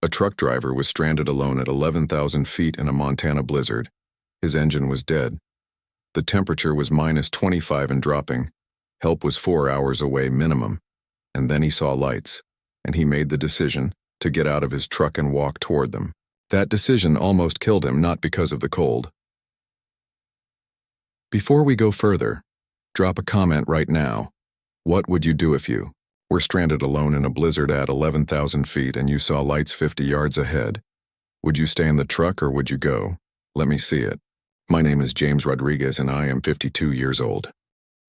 truck driver was stranded alone at 11,000 feet in a Montana blizzard. His engine was dead. The temperature was -25 and dropping. Help was 4 hours away minimum. And then he saw lights, and he made the decision to get out of his truck and walk toward them. That decision almost killed him, not because of the cold. Before we go further, drop a comment right now. What would you do if you were stranded alone in a blizzard at 11,000 feet and you saw lights 50 yards ahead? Would you stay in the truck or would you go? Let me see it. My name is James Rodriguez and I am 52 years old.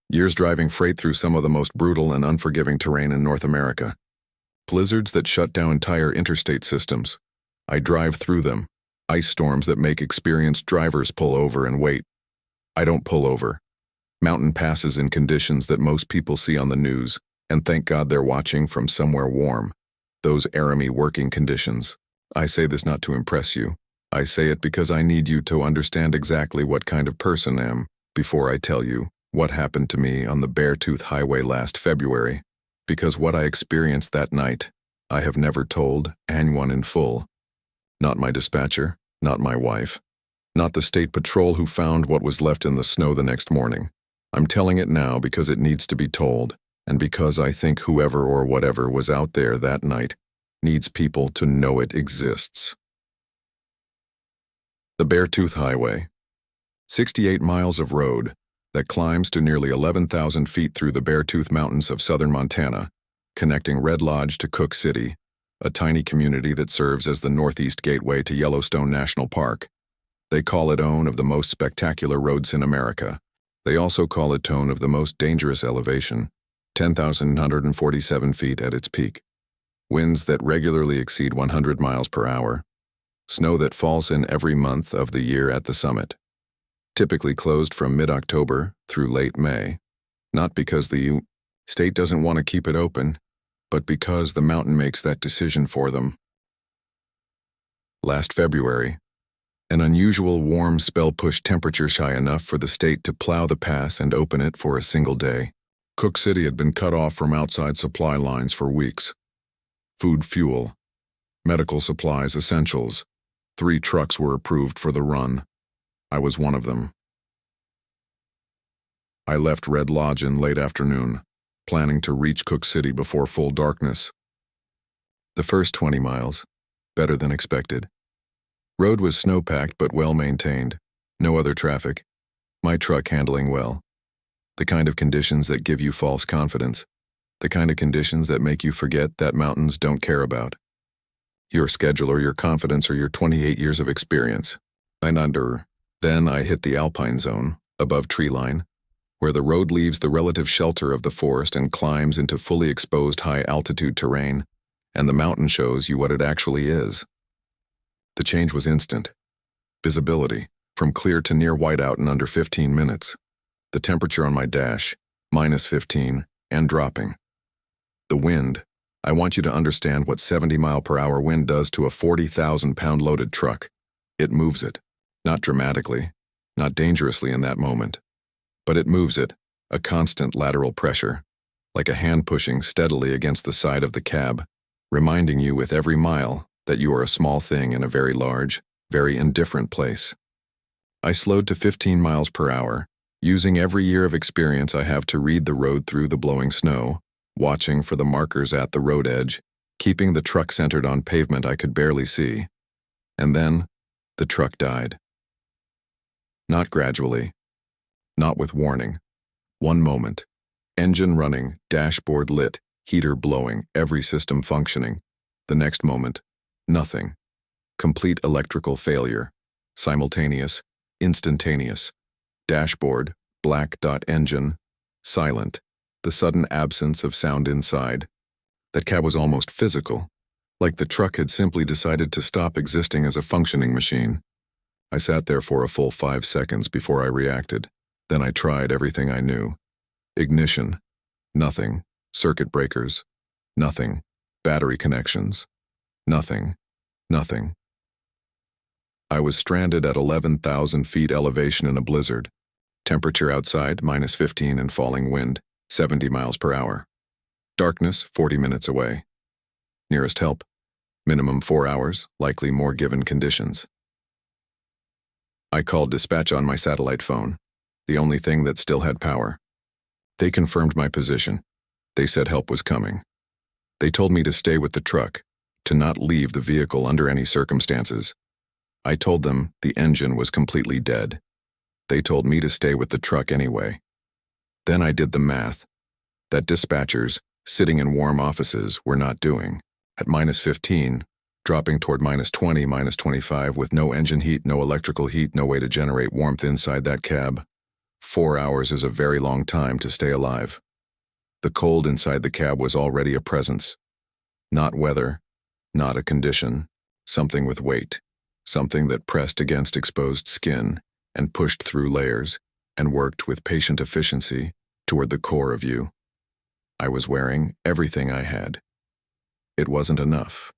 Years driving freight through some of the most brutal and unforgiving terrain in North America. Blizzards that shut down entire interstate systems. I drive through them. Ice storms that make experienced drivers pull over and wait. I don't pull over. Mountain passes in conditions that most people see on the news, and thank God they're watching from somewhere warm. Those Aramy working conditions. I say this not to impress you. I say it because I need you to understand exactly what kind of person I am before I tell you what happened to me on the Beartooth Highway last February. Because what I experienced that night, I have never told anyone in full. Not my dispatcher, not my wife, not the state patrol who found what was left in the snow the next morning. I'm telling it now because it needs to be told, and because I think whoever or whatever was out there that night needs people to know it exists. The Beartooth Highway. 68 miles of road that climbs to nearly 11,000 feet through the Beartooth Mountains of southern Montana, connecting Red Lodge to Cook City, a tiny community that serves as the northeast gateway to Yellowstone National Park. They call it one of the most spectacular roads in America. They also call it one of the most dangerous elevation, 10,147 feet at its peak. Winds that regularly exceed 100 miles per hour. Snow that falls in every month of the year at the summit. Typically closed from mid-October through late May. Not because the state doesn't want to keep it open, but because the mountain makes that decision for them. Last February, an unusual warm spell pushed temperatures high enough for the state to plow the pass and open it for a single day. Cook City had been cut off from outside supply lines for weeks. Food, fuel, medical supplies, essentials. 3 trucks were approved for the run. I was one of them. I left Red Lodge in late afternoon, planning to reach Cook City before full darkness. The first 20 miles, better than expected. Road was snow-packed but well-maintained, no other traffic, my truck handling well. The kind of conditions that give you false confidence, the kind of conditions that make you forget that mountains don't care about your schedule or your confidence or your 28 years of experience. Then I hit the alpine zone, above tree line, where the road leaves the relative shelter of the forest and climbs into fully exposed high-altitude terrain, and the mountain shows you what it actually is. The change was instant. Visibility, from clear to near whiteout in under 15 minutes. The temperature on my dash, -15, and dropping. The wind, I want you to understand what 70-mile-per-hour wind does to a 40,000-pound loaded truck. It moves it. Not dramatically, not dangerously in that moment. But it moves it, a constant lateral pressure, like a hand pushing steadily against the side of the cab, reminding you with every mile that you are a small thing in a very large, very indifferent place. I slowed to 15 miles per hour, using every year of experience I have to read the road through the blowing snow, watching for the markers at the road edge, keeping the truck centered on pavement I could barely see. And then, the truck died. Not gradually. Not with warning. One moment. Engine running, dashboard lit, heater blowing, every system functioning. The next moment, nothing. Complete electrical failure. Simultaneous, instantaneous. Dashboard, black dot engine, silent. The sudden absence of sound inside. That cab was almost physical, like the truck had simply decided to stop existing as a functioning machine. I sat there for a full 5 seconds before I reacted. Then I tried everything I knew. Ignition. Nothing. Circuit breakers. Nothing. Battery connections. Nothing. Nothing. I was stranded at 11,000 feet elevation in a blizzard. Temperature outside, -15 and falling wind, 70 miles per hour. Darkness, 40 minutes away. Nearest help, Minimum 4 hours, likely more given conditions. I called dispatch on my satellite phone, the only thing that still had power. They confirmed my position. They said help was coming. They told me to stay with the truck, to not leave the vehicle under any circumstances. I told them the engine was completely dead. They told me to stay with the truck anyway. Then I did the math that dispatchers, sitting in warm offices, were not doing. At -15, dropping toward -20, -25 with no engine heat, no electrical heat, no way to generate warmth inside that cab. 4 hours is a very long time to stay alive. The cold inside the cab was already a presence. Not weather, not a condition, something with weight, something that pressed against exposed skin and pushed through layers and worked with patient efficiency toward the core of you. I was wearing everything I had. It wasn't enough.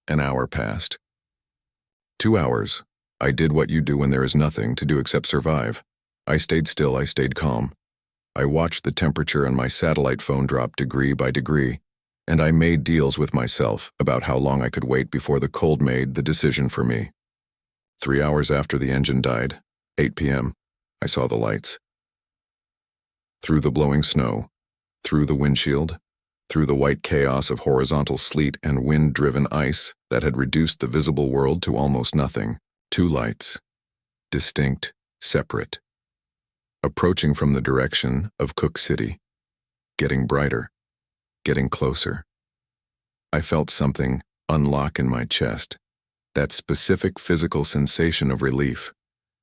An hour passed. 2 hours. I did what you do when there is nothing to do except survive. I stayed still, I stayed calm. I watched the temperature on my satellite phone drop degree by degree, and I made deals with myself about how long I could wait before the cold made the decision for me. 3 hours after the engine died, 8 p.m., I saw the lights. Through the blowing snow, through the windshield, through the white chaos of horizontal sleet and wind-driven ice that had reduced the visible world to almost nothing, 2 lights, distinct, separate, approaching from the direction of Cook City, getting brighter, getting closer. I felt something unlock in my chest, that specific physical sensation of relief,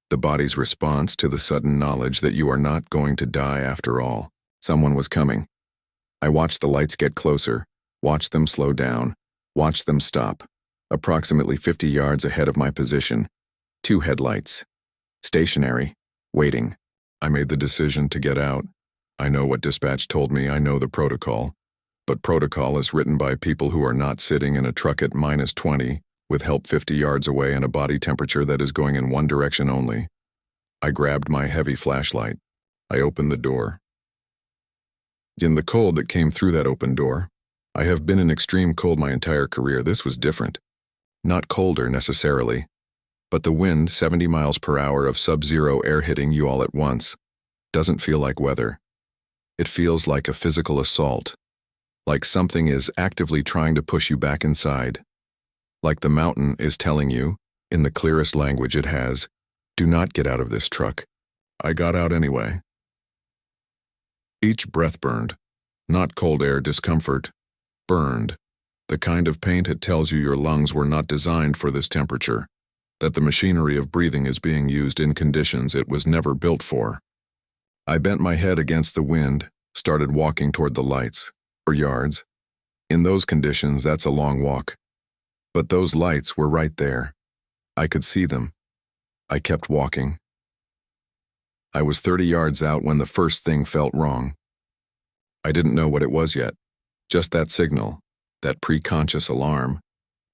the body's response to the sudden knowledge that you are not going to die after all. Someone was coming. I watched the lights get closer, watched them slow down, watched them stop, approximately 50 yards ahead of my position. 2 headlights. Stationary, waiting. I made the decision to get out. I know what dispatch told me, I know the protocol. But protocol is written by people who are not sitting in a truck at -20, with help 50 yards away and a body temperature that is going in one direction only. I grabbed my heavy flashlight. I opened the door. In the cold that came through that open door, I have been in extreme cold my entire career. This was different. Not colder necessarily, but the wind, 70 miles per hour of sub-zero air hitting you all at once, doesn't feel like weather. It feels like a physical assault, like something is actively trying to push you back inside. Like the mountain is telling you, in the clearest language it has, do not get out of this truck. I got out anyway. Each breath burned, not cold air discomfort, burned, the kind of pain it tells you your lungs were not designed for this temperature, that the machinery of breathing is being used in conditions it was never built for. I bent my head against the wind, started walking toward the lights, for yards. In those conditions, that's a long walk. But those lights were right there. I could see them. I kept walking. I was 30 yards out when the first thing felt wrong. I didn't know what it was yet. Just that signal, that preconscious alarm,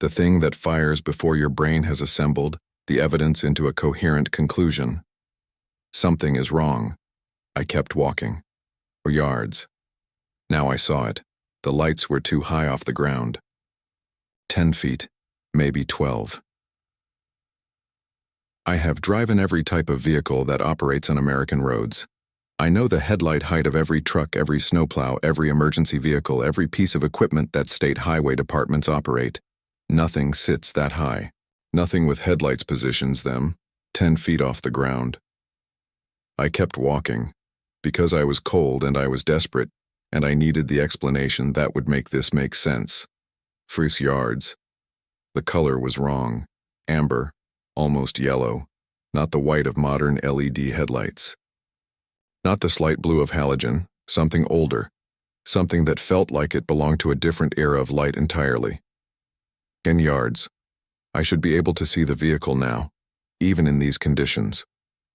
the thing that fires before your brain has assembled the evidence into a coherent conclusion. Something is wrong. I kept walking. For yards. Now I saw it. The lights were too high off the ground. 10 feet, maybe 12. I have driven every type of vehicle that operates on American roads. I know the headlight height of every truck, every snowplow, every emergency vehicle, every piece of equipment that state highway departments operate. Nothing sits that high. Nothing with headlights positions them 10 feet off the ground. I kept walking, because I was cold and I was desperate, and I needed the explanation that would make this make sense. 3 yards. The color was wrong. Amber, almost yellow, not the white of modern LED headlights. Not the slight blue of halogen, something older, something that felt like it belonged to a different era of light entirely. 10 yards. I should be able to see the vehicle now, even in these conditions,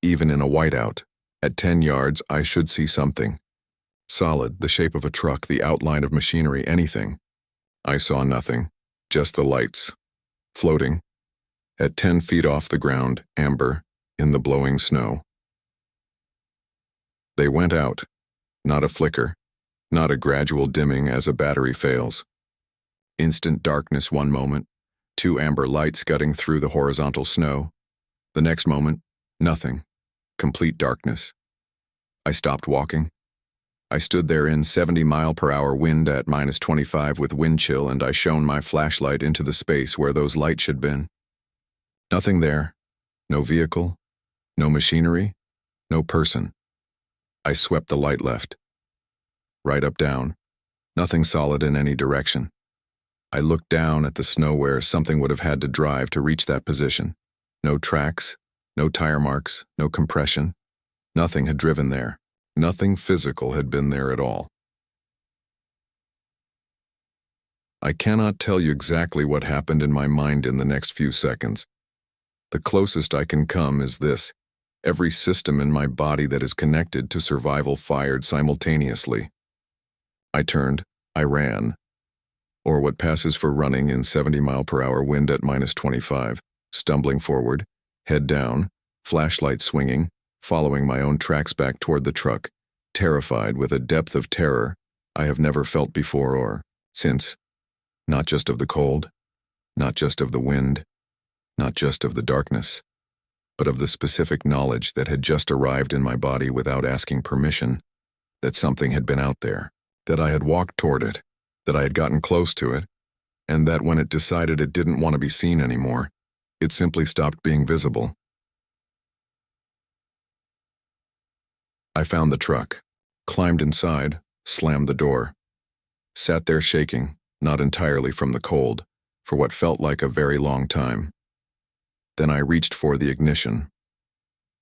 even in a whiteout. At 10 yards, I should see something. Solid, the shape of a truck, the outline of machinery, anything. I saw nothing, just the lights. Floating. At 10 feet off the ground, amber, in the blowing snow. They went out. Not a flicker. Not a gradual dimming as a battery fails. Instant darkness one moment, two amber lights scudding through the horizontal snow. The next moment, nothing. Complete darkness. I stopped walking. I stood there in 70-mile-per-hour wind at -25 with wind chill, and I shone my flashlight into the space where those lights should been. Nothing there. No vehicle. No machinery. No person. I swept the light left. Right, up, down. Nothing solid in any direction. I looked down at the snow where something would have had to drive to reach that position. No tracks, no tire marks, no compression. Nothing had driven there. Nothing physical had been there at all. I cannot tell you exactly what happened in my mind in the next few seconds. The closest I can come is this: every system in my body that is connected to survival fired simultaneously. I turned, I ran, or what passes for running in 70-mile-per-hour wind at -25, stumbling forward, head down, flashlight swinging, following my own tracks back toward the truck, terrified with a depth of terror I have never felt before or since. Not just of the cold, not just of the wind, not just of the darkness, but of the specific knowledge that had just arrived in my body without asking permission, that something had been out there, that I had walked toward it, that I had gotten close to it, and that when it decided it didn't want to be seen anymore, it simply stopped being visible. I found the truck, climbed inside, slammed the door, sat there shaking, not entirely from the cold, for what felt like a very long time. Then I reached for the ignition.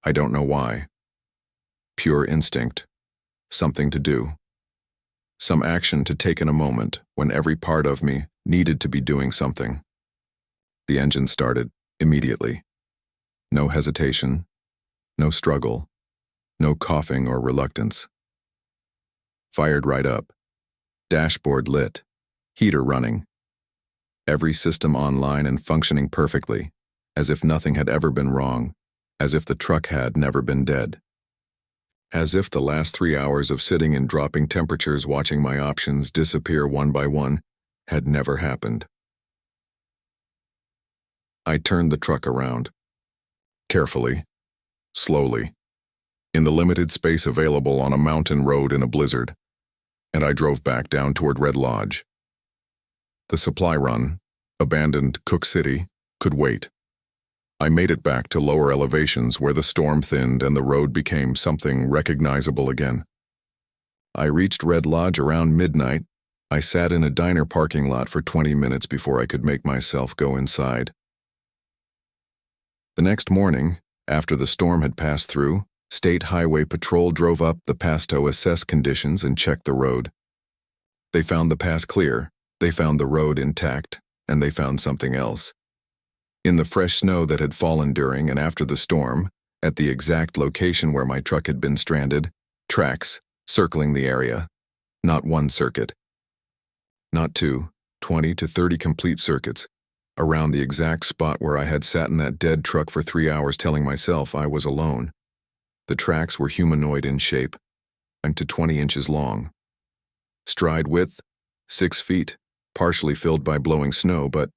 I don't know why. Pure instinct. Something to do. Some action to take in a moment when every part of me needed to be doing something. The engine started immediately. No hesitation, no struggle, no coughing or reluctance. Fired right up. Dashboard lit. Heater running. Every system online and functioning perfectly, as if nothing had ever been wrong, as if the truck had never been dead. As if the last 3 hours of sitting in dropping temperatures watching my options disappear one by one had never happened. I turned the truck around. Carefully, slowly, in the limited space available on a mountain road in a blizzard, and I drove back down toward Red Lodge. The supply run, abandoned Cook City, could wait. I made it back to lower elevations where the storm thinned and the road became something recognizable again. I reached Red Lodge around midnight. I sat in a diner parking lot for 20 minutes before I could make myself go inside. The next morning, after the storm had passed through, State Highway Patrol drove up the pass to assess conditions and check the road. They found the pass clear, they found the road intact, and they found something else. In the fresh snow that had fallen during and after the storm, at the exact location where my truck had been stranded, tracks circling the area. Not one circuit. Not two, 20 to 30 complete circuits, around the exact spot where I had sat in that dead truck for 3 hours telling myself I was alone. The tracks were humanoid in shape, and to 20 inches long. Stride width, 6 feet, partially filled by blowing snow, but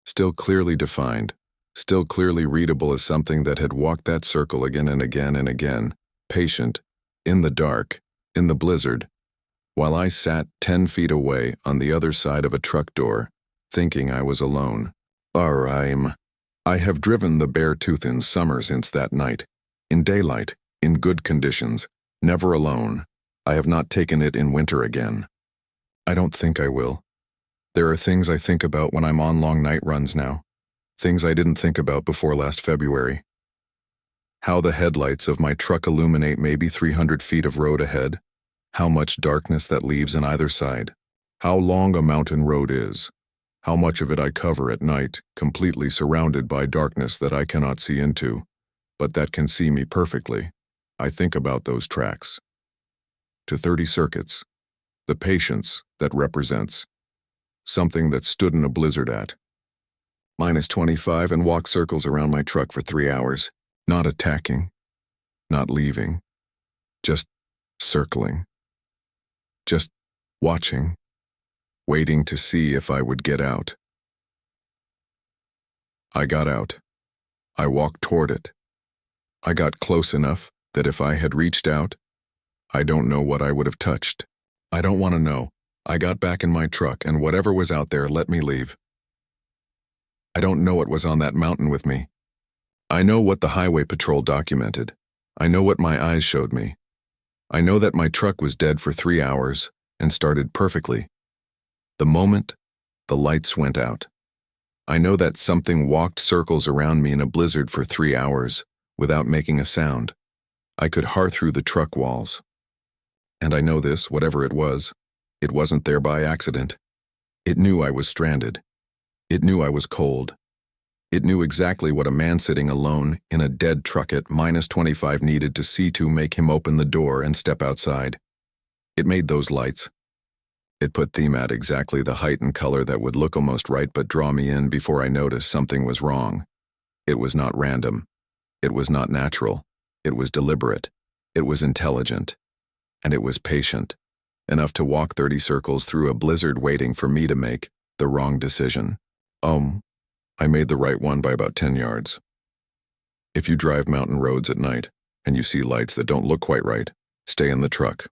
still clearly defined, still clearly readable as something that had walked that circle again and again and again, patient, in the dark, in the blizzard, while I sat 10 feet away on the other side of a truck door, thinking I was alone. I have driven the bare tooth in summer since that night, in daylight, in good conditions, never alone. I have not taken it in winter again. I don't think I will. There are things I think about when I'm on long night runs now, things I didn't think about before last February. How the headlights of my truck illuminate maybe 300 feet of road ahead, how much darkness that leaves on either side, how long a mountain road is, how much of it I cover at night, completely surrounded by darkness that I cannot see into, but that can see me perfectly. I think about those tracks. To 30 circuits, the patience that represents. Something that stood in a blizzard at -25 and walked circles around my truck for 3 hours, not attacking, not leaving, just circling, just watching, waiting to see if I would get out. I got out. I walked toward it. I got close enough that if I had reached out, I don't know what I would have touched. I don't want to know. I got back in my truck and whatever was out there let me leave. I don't know what was on that mountain with me. I know what the highway patrol documented. I know what my eyes showed me. I know that my truck was dead for 3 hours and started perfectly. The moment the lights went out. I know that something walked circles around me in a blizzard for 3 hours without making a sound. I could hear through the truck walls. And I know this, whatever it wasn't there by accident. It knew I was stranded. It knew I was cold. It knew exactly what a man sitting alone in a dead truck at -25 needed to see to make him open the door and step outside. It made those lights. It put them at exactly the height and color that would look almost right but draw me in before I noticed something was wrong. It was not random. It was not natural. It was deliberate. It was intelligent. And it was patient, enough to walk 30 circles through a blizzard waiting for me to make the wrong decision. I made the right one by about 10 yards. If you drive mountain roads at night and you see lights that don't look quite right, stay in the truck.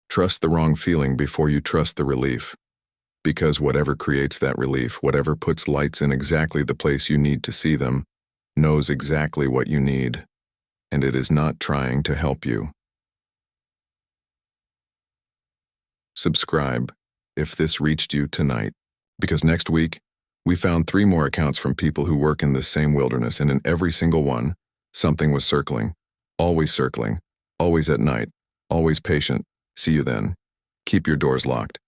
Trust the wrong feeling before you trust the relief. Because whatever creates that relief, whatever puts lights in exactly the place you need to see them, knows exactly what you need, and it is not trying to help you. Subscribe if this reached you tonight, because next week, we found 3 more accounts from people who work in this same wilderness, and in every single one, something was circling, always at night, always patient. See you then. Keep your doors locked.